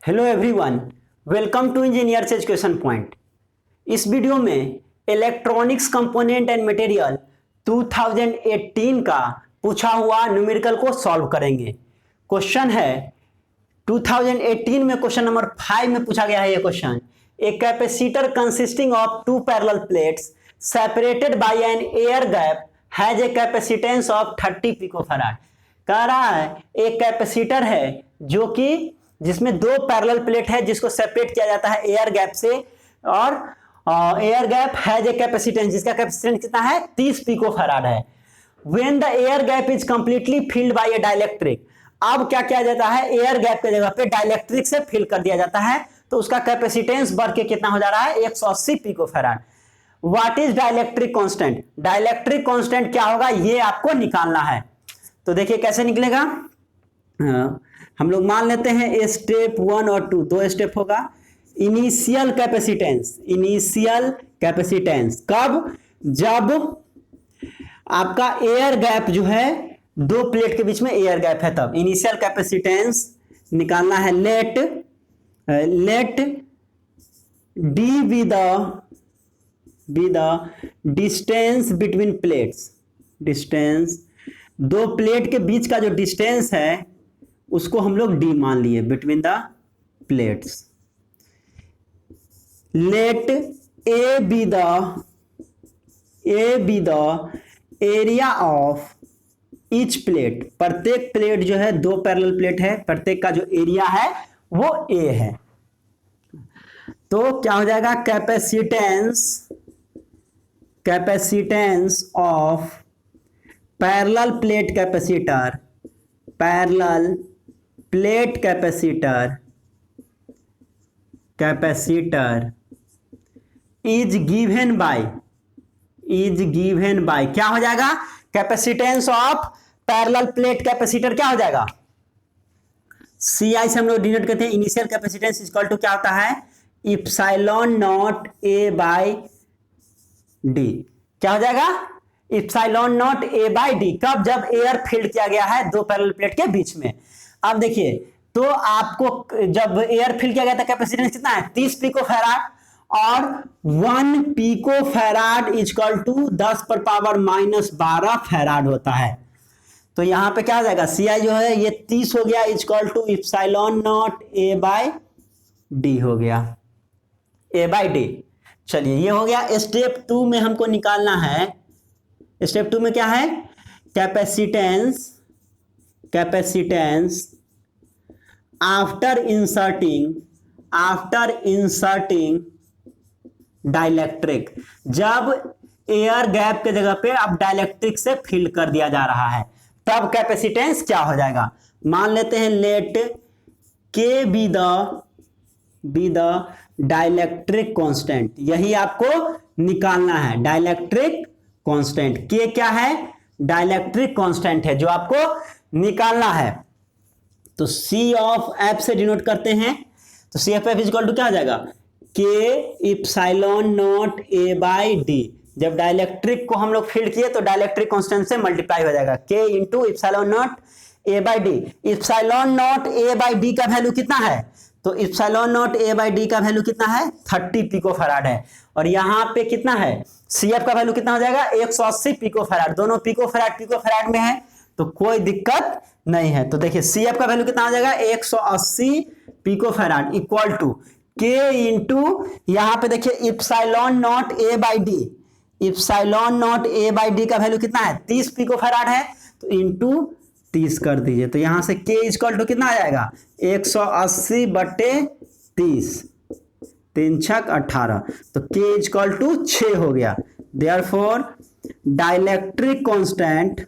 Hello everyone, welcome to engineers education point. इस video में electronics component and material 2018 का पूछा हुआ न्यूमेरिकल को सॉल्व करेंगे। क्वेश्चन है 2018 में क्वेश्चन नंबर 5 में पूछा गया है ये question. A capacitor consisting of two parallel plates separated by an air gap has a capacitance of 30 picofarad. कह रहा है एक कैपेसिटर है जो कि जिसमें दो पैरेलल प्लेट है जिसको सेपरेट किया जाता है एयर गैप से, और air gap has a capacitance जिसका कैपेसिटेंस कितना है 30 पिकोफैराड है। When the air gap is completely filled by A dielectric, अब क्या किया जाता है एयर गैप के जगह पे डाइलेक्ट्रिक से फिल कर दिया जाता है तो उसका कैपेसिटेंस बढ़ के कितना हो जा रहा है 180 picofarad. What is dielectric constant? Dielectric constant क्या होगा ये आपको निकालना है। तो देखिए कैसे निकलेगा। हम लोग मान लेते हैं स्टेप 1 और 2 दो स्टेप होगा। इनिशियल कैपेसिटेंस, इनिशियल कैपेसिटेंस कब? जब आपका एयर गैप जो है दो प्लेट के बीच में एयर गैप है तब इनिशियल कैपेसिटेंस निकालना है। Let D be the distance between plates. Distance दो प्लेट के बीच का जो डिस्टेंस है उसको हम लोग डी मान लिए, between the plates. Let A be the area of each plate. प्रत्येक प्लेट जो है दो पैरेलल प्लेट है, प्रत्येक का जो एरिया है वो ए है। तो क्या हो जाएगा capacitance of parallel plate capacitor, parallel plate capacitor is given by क्या हो जाएगा? Capacitance of parallel plate capacitor क्या हो जाएगा? CI से हम लोग डिनोट करते हैं। इनिशियल कैपेसिटेंस इक्वल टू क्या होता है? Epsilon naught A by D. क्या हो जाएगा? Epsilon naught A by D. कब? जब एयर फील्ड किया गया है दो पैरेलल प्लेट के बीच में। अब देखिए तो आपको जब एयर फिल किया गया था कैपेसिटेंस कितना है 30 पिकोफैराड, और 1 पिकोफैराड इक्वल टू 10⁻⁻12 फैराड होता है। तो यहां पे क्या हो जाएगा CI जो है ये 30 हो गया equal to epsilon naught A by D हो गया, A बाय डी। चलिए ये हो गया। स्टेप 2 में हमको निकालना है। स्टेप 2 में क्या है? Capacitance after inserting dielectric. जब एयर गैप के जगह पे अब डाइलेक्ट्रिक से फिल कर दिया जा रहा है तब कैपेसिटेंस क्या हो जाएगा? मान लेते हैं लेट के बी द डाइलेक्ट्रिक कांस्टेंट। यही आपको निकालना है डाइलेक्ट्रिक कांस्टेंट। के क्या है? डाइलेक्ट्रिक कांस्टेंट है जो आपको निकालना है। तो C ऑफ F से डिनोट करते हैं। तो C of F equal to क्या आ जाएगा? K epsilon naught A by D. जब डाइलेक्ट्रिक को हम लोग फील्ड किए तो डाइलेक्ट्रिक कांस्टेंट से मल्टीप्लाई हो जाएगा K into epsilon naught A by D. Epsilon naught A by D का वैल्यू कितना है? तो epsilon naught A by D का वैल्यू कितना है 30 पिकोफैराड है, और यहाँ पे कितना है CF का वैल्यू कितना हो जाएगा 180 पिकोफैराड। दोनों पिकोफैराड में है तो कोई दिक्कत नहीं है। तो देखिए CF का वैल्यू कितना हो जाएगा 180 picofarad equal to K into यहाँ पे देखिए epsilon naught A by D. Epsilon naught A by D का वैल्यू कितना है 30 पिकोफैराड है, तो इंटू 30 कर दीजिए। तो यहां से K इक्वल टू कितना आ जाएगा 180 बटे 30, 3 छक 18। तो K इक्वल टू 6 हो गया। Therefore dielectric constant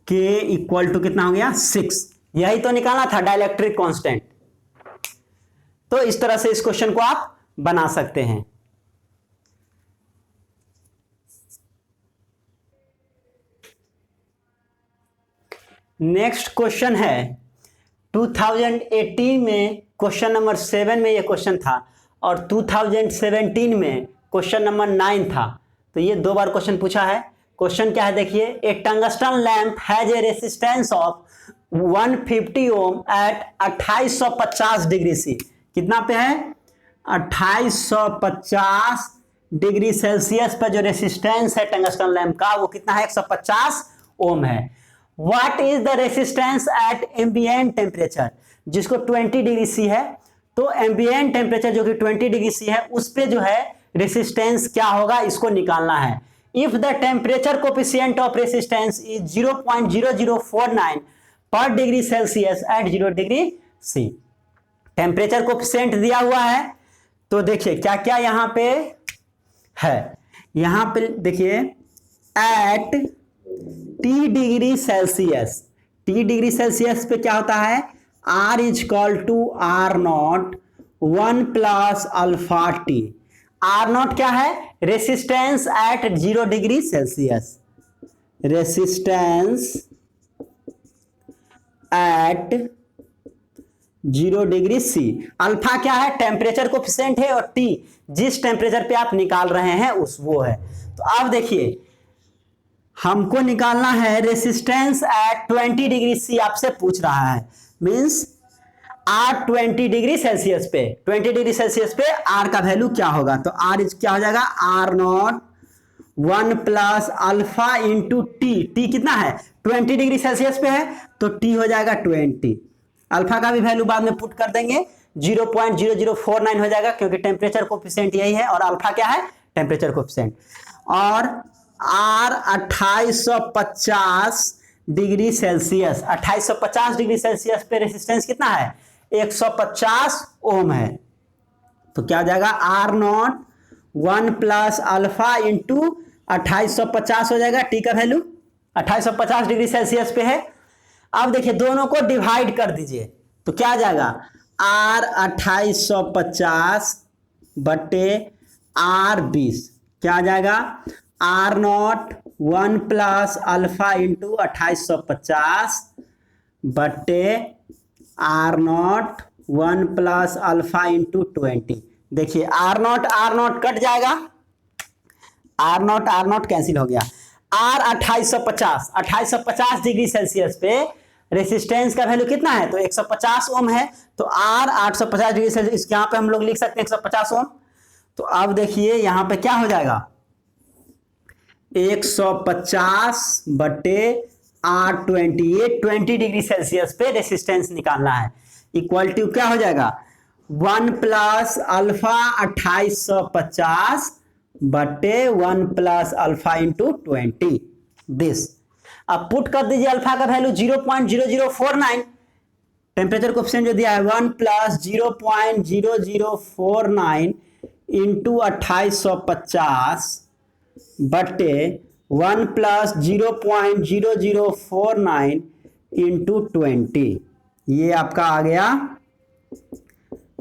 K equal to कितना हो गया 6। यही तो निकालना था डाइलेक्ट्रिक कांस्टेंट। तो इस तरह से इस क्वेश्चन को आप बना सकते हैं। नेक्स्ट क्वेश्चन है 2018 में क्वेश्चन नंबर 7 में ये क्वेश्चन था, और 2017 में क्वेश्चन नंबर 9 था। तो ये दो बार क्वेश्चन पूछा है। क्वेश्चन क्या है देखिए, a tungsten lamp has a resistance of 150 ohm at 2850 degree C. कितना पे है? 2850 डिग्री सेल्सियस पर जो रेसिस्टेंस है टंगस्टन लैंप का वो कितना है? 150 ओम है। What is the resistance at ambient temperature? जिसको 20 डिग्री सी है, तो एम्बिएंट टेम्परेचर जो कि 20 डिग्री सी है उस पे जो है रेसिस्टेंस क्या होगा, इसको निकालना है। If the temperature coefficient of resistance is 0.0049 per degree Celsius at 0 degree C. Temperature coefficient दिया हुआ है, तो देखिए क्या क्या यहां पे है। यहां पे देखिए at T degree Celsius, T degree Celsius पे क्या होता है? R is equal to R naught 1 plus alpha T. R naught क्या है? Resistance at 0 degree Celsius, resistance at 0 degree C. Alpha क्या है? टेम्परेचर कोफिशिएंट है, और टी जिस टेम्परेचर पे आप निकाल रहे हैं उस वो है। तो अब देखिए हमको निकालना है रेसिस्टेंस एट 20 डिग्री सी, आपसे पूछ रहा है। मींस आर 20 डिग्री सेल्सियस पे, 20 डिग्री सेल्सियस पे आर का वैल्यू क्या होगा? तो आर क्या हो जाएगा? R naught 1 plus alpha into T. T कितना है? 20 डिग्री सेल्सियस पे है, तो टी हो जाएगा 20। अल्फा का भी वैल्यू बाद में पुट कर देंगे, 0.0049 हो जाएगा, क्योंकि टेम्परेचर कोफिशिएंट यही है, और अल्फा क्या है? Temperature coefficient. और R 2850 degree Celsius, 2850 degree Celsius पे रेसिस्टेंस कितना है? 150 ओम है। तो क्या हो जाएगा? R naught 1 plus alpha into 2850 हो जाएगा। टी का वैल्यू 2850 डिग्री सेल्सियस पे है। अब देखिए दोनों को डिवाइड कर दीजिए, तो क्या आ जाएगा? आर 2850 बटे आर 20, क्या आ जाएगा? R naught 1 plus alpha into 2850 बटे R naught 1 plus alpha into 20। देखिए आर नॉट कट जाएगा, आर नॉट कैंसिल हो गया। आर 2850 डिग्री सेल्सियस पे रेसिस्टेंस का वैल्यू कितना है? तो 150 ओम है। तो आर 850 डिग्री सेल्सियस, यहाँ पे हम लोग लिख सकते हैं 150 ओम। तो अब देखिए यहाँ पे क्या हो जाएगा? 150 बटे आर 20, ये 20 डिग्री सेल्सियस पे रेसिस्टेंस निकालना है। इक्वल टू क्या हो जाएगा? 1 प्लस अल्फा 2850 बटे 1 प्लस अल्फा इंटू 20 दिस। अब पुट कर दीजिए अल्फा का वैल्यू 0.0049, टेम्परेचर कोफिशिएंट जो दिया है 1 प्लस 0.0049 इंटू 2850 बटे 1 प्लस 0.0049 इंटू 20। ये आपका आ गया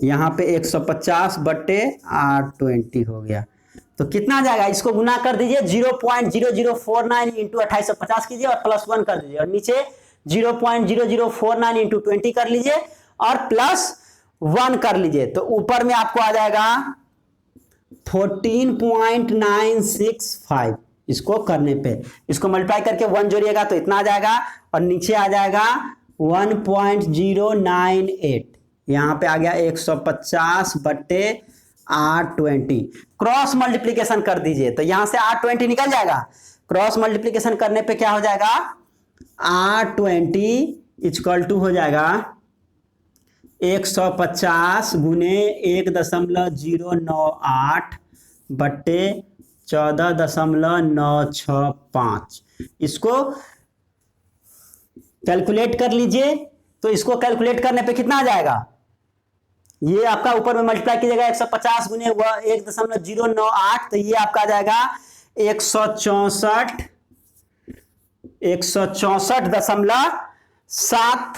यहाँ पे 150 बटे आर 20 हो गया। तो कितना आ जाएगा? इसको गुना कर दीजिए, 0.0049 इंटू 2850 कीजिए और प्लस 1 कर दीजिए, और नीचे 0.0049 इंटू 20 कर लीजिए और प्लस 1 कर लीजिए। तो ऊपर में आपको आ जाएगा 14.965। इसको करने पे इसको मल्टीप्लाई करके 1 जोड़िएगा तो इतना आ जाएगा, और नीचे आ जाएगा 1.098। यहाँ पे आ गया 150 बटे R20। क्रॉस मल्टीप्लीकेशन कर दीजिए, तो यहां से R20 निकल जाएगा। क्रॉस मल्टीप्लीकेशन करने पे क्या हो जाएगा? R20 इक्वल टू हो जाएगा 150 गुने 1.098 बटे 14.965। इसको कैलकुलेट कर लीजिए, तो इसको कैलकुलेट करने पे कितना आ जाएगा? ये आपका ऊपर में मल्टीप्लाई कीजिएगा 150 गुने 1.098, तो ये आपका आ जाएगा 164.7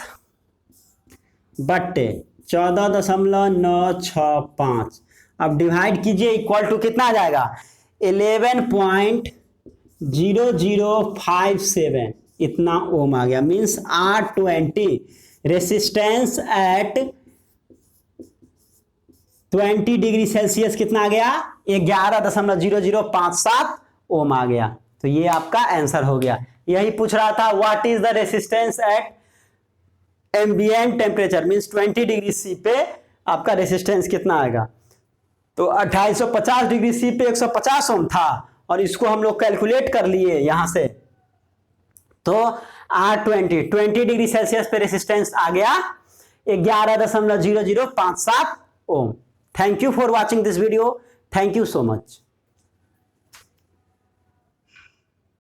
बटे 14.965। अब डिवाइड कीजिए, इक्वल टू कितना आ जाएगा? 11.0057 इतना ओम आ गया। Means R20 resistance at 20 degree Celsius कितना आ गया? 11.0057 ओम आ गया। तो ये आपका आंसर हो गया। यही पूछ रहा था what is the resistance at ambient temperature, means 20 degree C पे आपका रेसिस्टेंस कितना आएगा। तो 2850 डिग्री सी पे 150 ओम था, और इसको हम लोग कैलकुलेट कर लिए यहां से, तो R20 डिग्री सेल्सियस पे रेसिस्टेंस आ गया 11.0057 ohm. Thank you for watching this video, thank you so much.